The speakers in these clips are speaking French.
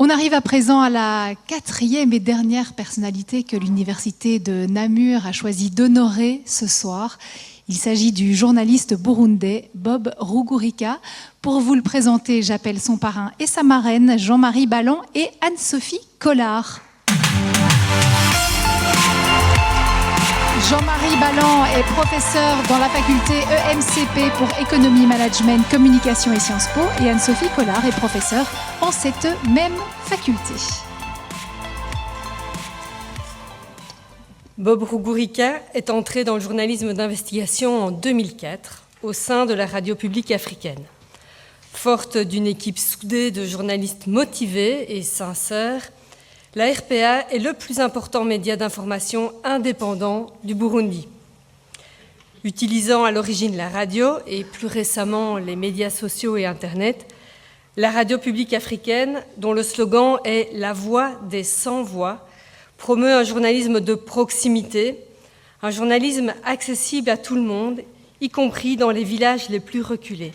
On arrive à présent à la quatrième et dernière personnalité que l'université de Namur a choisi d'honorer ce soir. Il s'agit du journaliste burundais Bob Rugurika. Pour vous le présenter, j'appelle son parrain et sa marraine, Jean-Marie Ballan et Anne-Sophie Collard. Jean-Marie Ballan est professeur dans la faculté EMCP pour économie, management, communication et Sciences Po, et Anne-Sophie Collard est professeure en cette même faculté. Bob Rugurika est entré dans le journalisme d'investigation en 2004 au sein de la radio publique africaine. Forte d'une équipe soudée de journalistes motivés et sincères, la RPA est le plus important média d'information indépendant du Burundi. Utilisant à l'origine la radio et plus récemment les médias sociaux et Internet, la radio publique africaine, dont le slogan est « La voix des sans-voix », promeut un journalisme de proximité, un journalisme accessible à tout le monde, y compris dans les villages les plus reculés.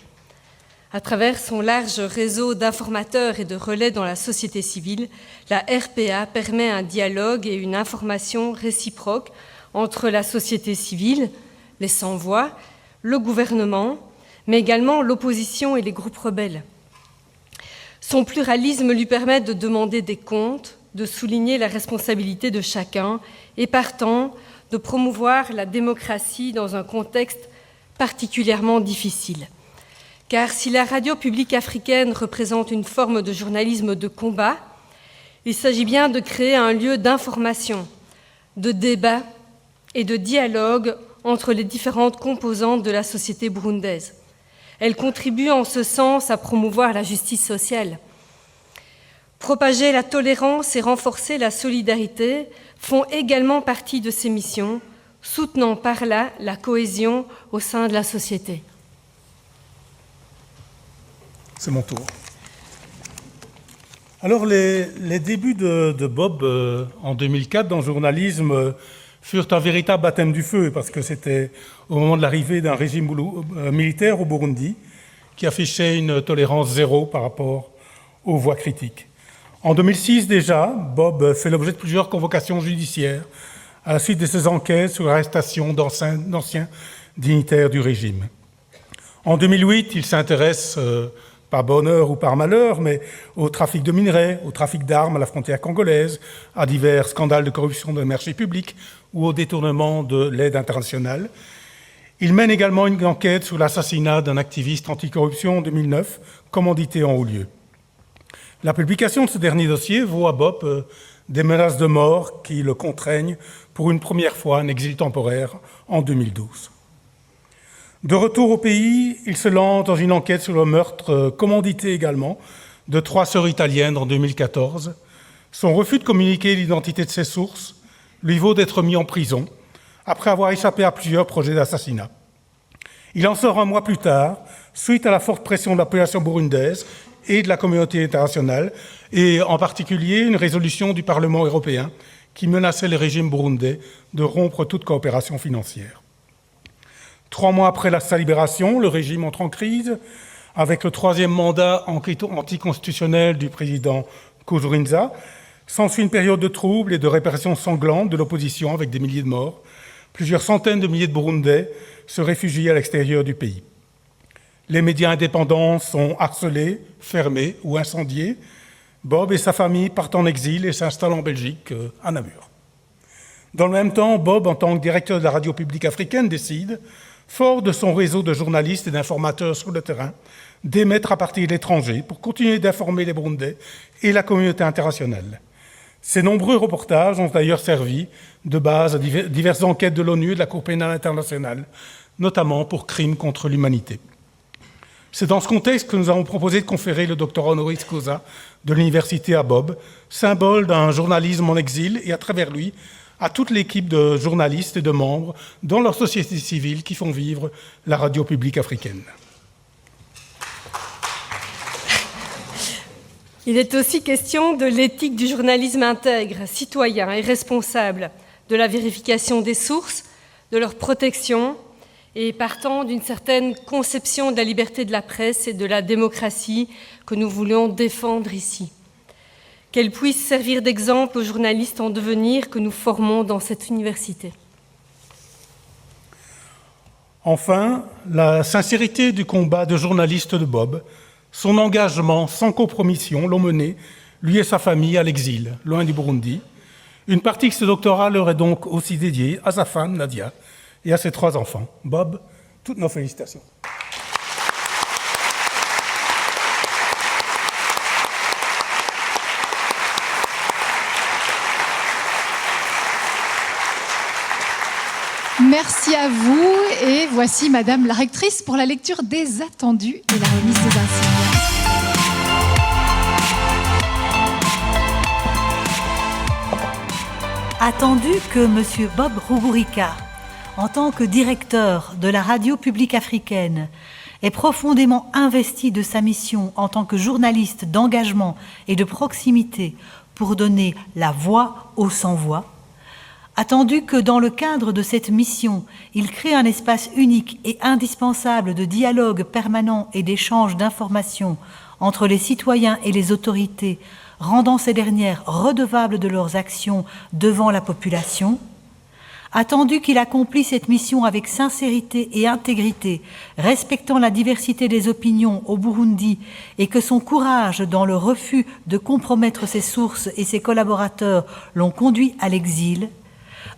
À travers son large réseau d'informateurs et de relais dans la société civile, la RPA permet un dialogue et une information réciproque entre la société civile, les sans-voix, le gouvernement, mais également l'opposition et les groupes rebelles. Son pluralisme lui permet de demander des comptes, de souligner la responsabilité de chacun et partant de promouvoir la démocratie dans un contexte particulièrement difficile. Car si la radio publique africaine représente une forme de journalisme de combat, il s'agit bien de créer un lieu d'information, de débat et de dialogue entre les différentes composantes de la société burundaise. Elle contribue en ce sens à promouvoir la justice sociale. Propager la tolérance et renforcer la solidarité font également partie de ses missions, soutenant par là la cohésion au sein de la société. C'est mon tour. Alors, les débuts de Bob en 2004 dans le journalisme furent un véritable baptême du feu, parce que c'était au moment de l'arrivée d'un régime militaire au Burundi qui affichait une tolérance zéro par rapport aux voix critiques. En 2006 déjà, Bob fait l'objet de plusieurs convocations judiciaires à la suite de ses enquêtes sur l'arrestation d'anciens dignitaires du régime. En 2008, il s'intéresse par bonheur ou par malheur, mais au trafic de minerais, au trafic d'armes à la frontière congolaise, à divers scandales de corruption dans les marchés publics ou au détournement de l'aide internationale. Il mène également une enquête sur l'assassinat d'un activiste anticorruption en 2009, commandité en haut lieu. La publication de ce dernier dossier vaut à Bob des menaces de mort qui le contraignent pour une première fois en exil temporaire en 2012. De retour au pays, il se lance dans une enquête sur le meurtre commandité également de 3 sœurs italiennes en 2014. Son refus de communiquer l'identité de ses sources lui vaut d'être mis en prison après avoir échappé à plusieurs projets d'assassinat. Il en sort un mois plus tard, suite à la forte pression de la population burundaise et de la communauté internationale, et en particulier une résolution du Parlement européen qui menaçait le régime burundais de rompre toute coopération financière. 3 mois après sa libération, le régime entre en crise avec le 3e mandat anticonstitutionnel du président Nkurunziza. S'ensuit une période de troubles et de répression sanglante de l'opposition avec des milliers de morts. Plusieurs centaines de milliers de Burundais se réfugient à l'extérieur du pays. Les médias indépendants sont harcelés, fermés ou incendiés. Bob et sa famille partent en exil et s'installent en Belgique, à Namur. Dans le même temps, Bob, en tant que directeur de la radio publique africaine, décide, fort de son réseau de journalistes et d'informateurs sur le terrain, d'émettre à partir de l'étranger pour continuer d'informer les Burundais et la communauté internationale. Ces nombreux reportages ont d'ailleurs servi de base à diverses enquêtes de l'ONU et de la Cour pénale internationale, notamment pour crimes contre l'humanité. C'est dans ce contexte que nous avons proposé de conférer le doctorat honoris causa de l'université à Bob, symbole d'un journalisme en exil et à travers lui, à toute l'équipe de journalistes et de membres dans leur société civile qui font vivre la radio publique africaine. Il est aussi question de l'éthique du journalisme intègre, citoyen et responsable, de la vérification des sources, de leur protection et partant d'une certaine conception de la liberté de la presse et de la démocratie que nous voulons défendre ici. qu'elle puisse servir d'exemple aux journalistes en devenir que nous formons dans cette université. Enfin, la sincérité du combat de journaliste de Bob, son engagement sans compromission l'ont mené, lui et sa famille, à l'exil, loin du Burundi. Une partie de ce doctorat leur est donc aussi dédiée à sa femme, Nadia, et à ses 3 enfants. Bob, toutes nos félicitations. Merci à vous et voici Madame la rectrice pour la lecture des attendus et la remise des insignes. Attendu que M. Bob Rugurika, en tant que directeur de la radio publique africaine, est profondément investi de sa mission en tant que journaliste d'engagement et de proximité pour donner la voix aux sans-voix, attendu que dans le cadre de cette mission, il crée un espace unique et indispensable de dialogue permanent et d'échange d'informations entre les citoyens et les autorités, rendant ces dernières redevables de leurs actions devant la population, attendu qu'il accomplit cette mission avec sincérité et intégrité, respectant la diversité des opinions au Burundi et que son courage dans le refus de compromettre ses sources et ses collaborateurs l'ont conduit à l'exil,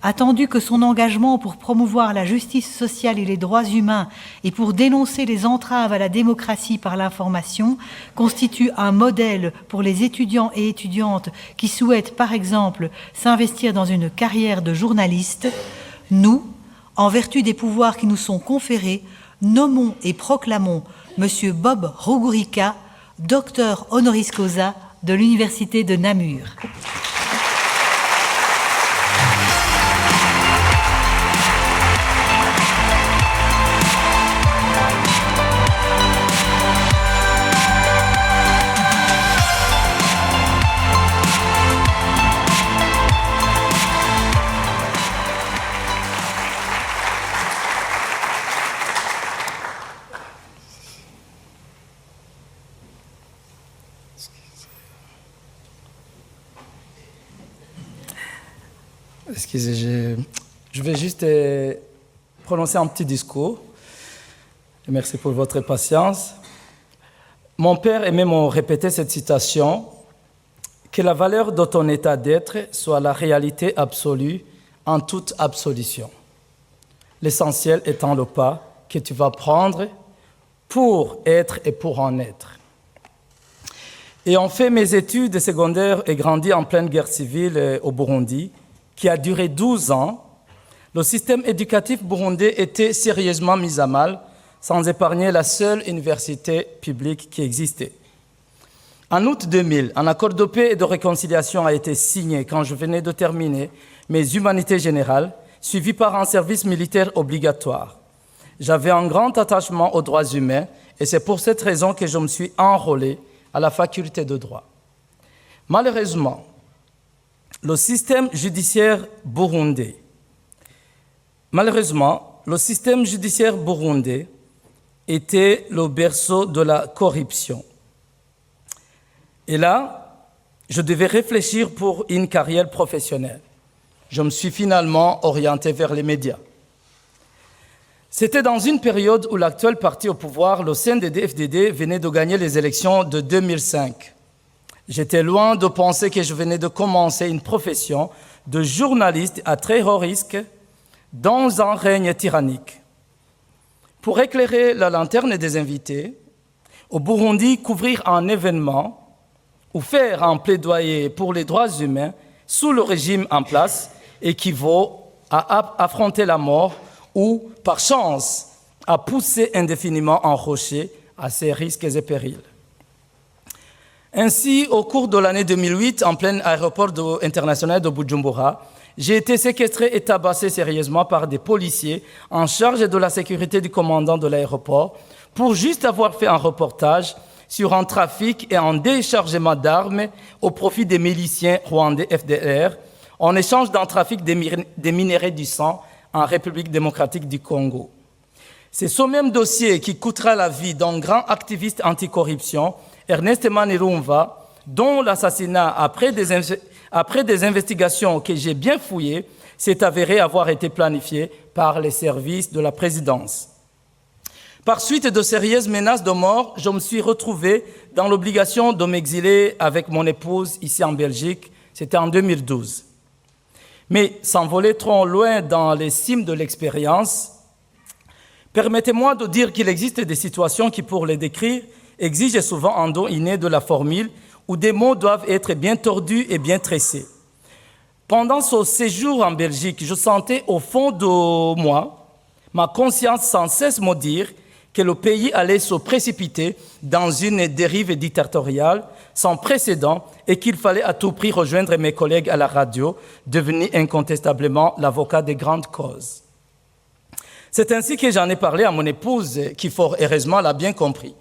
attendu que son engagement pour promouvoir la justice sociale et les droits humains et pour dénoncer les entraves à la démocratie par l'information constitue un modèle pour les étudiants et étudiantes qui souhaitent, par exemple, s'investir dans une carrière de journaliste, nous, en vertu des pouvoirs qui nous sont conférés, nommons et proclamons M. Bob Rugurika, docteur honoris causa de l'Université de Namur. Excusez, je vais juste prononcer un petit discours. Merci pour votre patience. Mon père aimait me répéter cette citation, « Que la valeur de ton état d'être soit la réalité absolue en toute absolution. L'essentiel étant le pas que tu vas prendre pour être et pour en être. » Ayant fait mes études secondaires et grandi en pleine guerre civile au Burundi, qui a duré 12 ans, le système éducatif burundais était sérieusement mis à mal, sans épargner la seule université publique qui existait. En août 2000, un accord de paix et de réconciliation a été signé quand je venais de terminer mes humanités générales, suivi par un service militaire obligatoire. J'avais un grand attachement aux droits humains et c'est pour cette raison que je me suis enrôlé à la faculté de droit. Malheureusement, le système judiciaire burundais était le berceau de la corruption. Et là, je devais réfléchir pour une carrière professionnelle. Je me suis finalement orienté vers les médias. C'était dans une période où l'actuel parti au pouvoir, le CNDD-FDD, venait de gagner les élections de 2005. J'étais loin de penser que je venais de commencer une profession de journaliste à très haut risque dans un règne tyrannique. Pour éclairer la lanterne des invités, au Burundi, couvrir un événement ou faire un plaidoyer pour les droits humains sous le régime en place équivaut à affronter la mort ou, par chance, à pousser indéfiniment un rocher à ses risques et périls. Ainsi, au cours de l'année 2008, en plein aéroport international de Bujumbura, j'ai été séquestré et tabassé sérieusement par des policiers en charge de la sécurité du commandant de l'aéroport pour juste avoir fait un reportage sur un trafic et un déchargement d'armes au profit des miliciens rwandais FDLR en échange d'un trafic des minerais du sang en République démocratique du Congo. C'est ce même dossier qui coûtera la vie d'un grand activiste anticorruption, Ernest Manirumva, dont l'assassinat, après des investigations que j'ai bien fouillées, s'est avéré avoir été planifié par les services de la présidence. Par suite de sérieuses menaces de mort, je me suis retrouvé dans l'obligation de m'exiler avec mon épouse ici en Belgique. C'était en 2012. Mais sans voler trop loin dans les cimes de l'expérience, permettez-moi de dire qu'il existe des situations qui, pour les décrire, exigent souvent un don inné de la formule où des mots doivent être bien tordus et bien tressés. Pendant ce séjour en Belgique, je sentais au fond de moi ma conscience sans cesse me dire que le pays allait se précipiter dans une dérive dictatoriale sans précédent et qu'il fallait à tout prix rejoindre mes collègues à la radio, devenus incontestablement l'avocat des grandes causes. C'est ainsi que j'en ai parlé à mon épouse, qui fort heureusement l'a bien compris.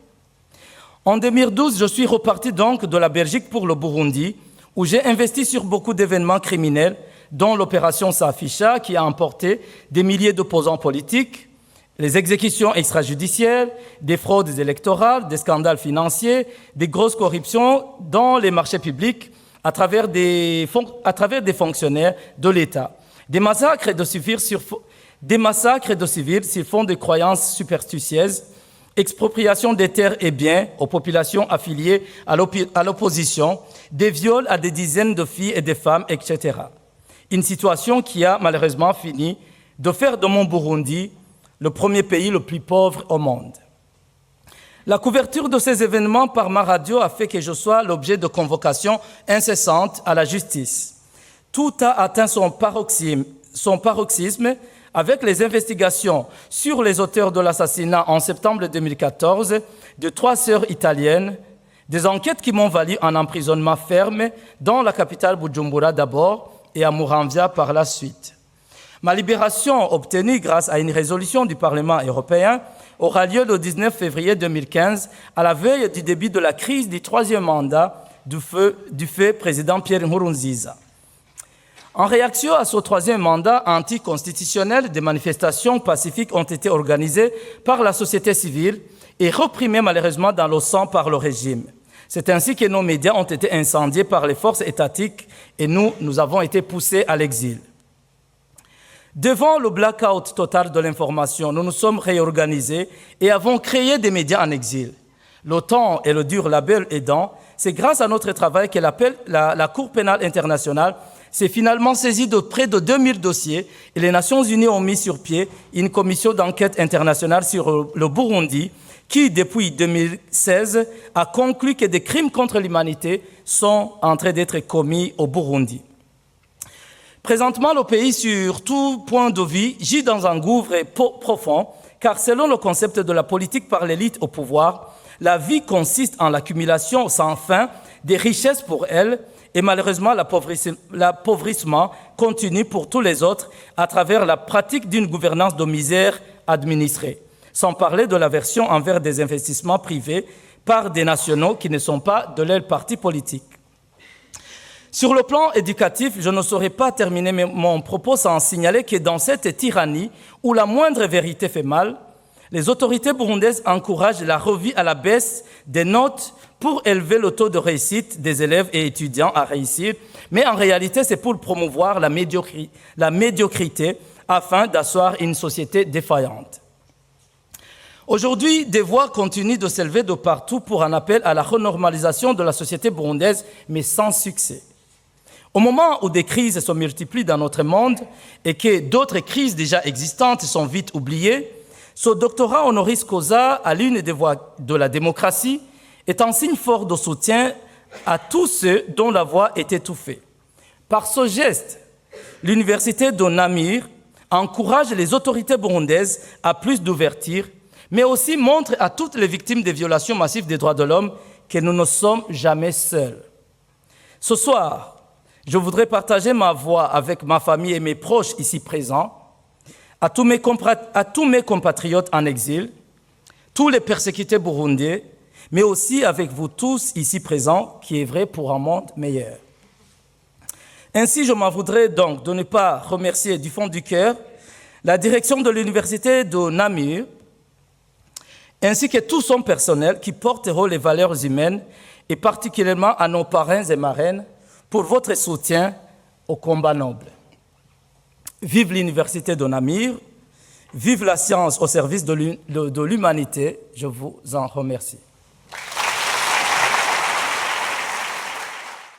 En 2012, je suis reparti donc de la Belgique pour le Burundi, où j'ai investi sur beaucoup d'événements criminels, dont l'opération Safisha, qui a emporté des milliers d'opposants politiques, les exécutions extrajudiciaires, des fraudes électorales, des scandales financiers, des grosses corruptions dans les marchés publics à travers des fonctionnaires de l'État, des massacres de civils sur fond de croyances superstitieuses, expropriation des terres et biens aux populations affiliées à l'opposition, des viols à des dizaines de filles et de femmes, etc. Une situation qui a malheureusement fini de faire de mon Burundi le premier pays le plus pauvre au monde. La couverture de ces événements par ma radio a fait que je sois l'objet de convocations incessantes à la justice. Tout a atteint son paroxysme avec les investigations sur les auteurs de l'assassinat en septembre 2014 de 3 sœurs italiennes, des enquêtes qui m'ont valu un emprisonnement ferme dans la capitale Bujumbura d'abord et à Muramvya par la suite. Ma libération, obtenue grâce à une résolution du Parlement européen, aura lieu le 19 février 2015, à la veille du début de la crise du 3e mandat du feu président Pierre Nkurunziza. En réaction à ce 3e mandat anticonstitutionnel, des manifestations pacifiques ont été organisées par la société civile et réprimées malheureusement dans le sang par le régime. C'est ainsi que nos médias ont été incendiés par les forces étatiques et nous avons été poussés à l'exil. Devant le blackout total de l'information, nous nous sommes réorganisés et avons créé des médias en exil. Le temps et le dur labeur aidant, c'est grâce à notre travail que la Cour pénale internationale s'est finalement saisie de près de 2000 dossiers et les Nations Unies ont mis sur pied une commission d'enquête internationale sur le Burundi qui, depuis 2016, a conclu que des crimes contre l'humanité sont en train d'être commis au Burundi. Présentement, le pays, sur tout point de vue, gît dans un gouffre profond, car selon le concept de la politique par l'élite au pouvoir, la vie consiste en l'accumulation sans fin des richesses pour elle, et malheureusement, l'appauvrissement continue pour tous les autres à travers la pratique d'une gouvernance de misère administrée, sans parler de l'aversion envers des investissements privés par des nationaux qui ne sont pas de leur parti politique. Sur le plan éducatif, je ne saurais pas terminer mon propos sans signaler que dans cette tyrannie où la moindre vérité fait mal, les autorités burundaises encouragent la revue à la baisse des notes pour élever le taux de réussite des élèves et étudiants à réussir, mais en réalité, c'est pour promouvoir la médiocrité afin d'asseoir une société défaillante. Aujourd'hui, des voix continuent de s'élever de partout pour un appel à la renormalisation de la société burundaise, mais sans succès. Au moment où des crises se multiplient dans notre monde et que d'autres crises déjà existantes sont vite oubliées, ce doctorat honoris causa à l'une des voies de la démocratie est un signe fort de soutien à tous ceux dont la voix est étouffée. Par ce geste, l'université de Namur encourage les autorités burundaises à plus d'ouverture, mais aussi montre à toutes les victimes des violations massives des droits de l'homme que nous ne sommes jamais seuls. Ce soir, je voudrais partager ma voix avec ma famille et mes proches ici présents, à tous mes compatriotes en exil, tous les persécutés burundais, mais aussi avec vous tous ici présents qui œuvrez pour un monde meilleur. Ainsi, je m'en voudrais donc de ne pas remercier du fond du cœur la direction de l'université de Namur, ainsi que tout son personnel qui porteront les valeurs humaines et particulièrement à nos parrains et marraines pour votre soutien au combat noble. Vive l'Université de Namur, vive la science au service de l'humanité, je vous en remercie.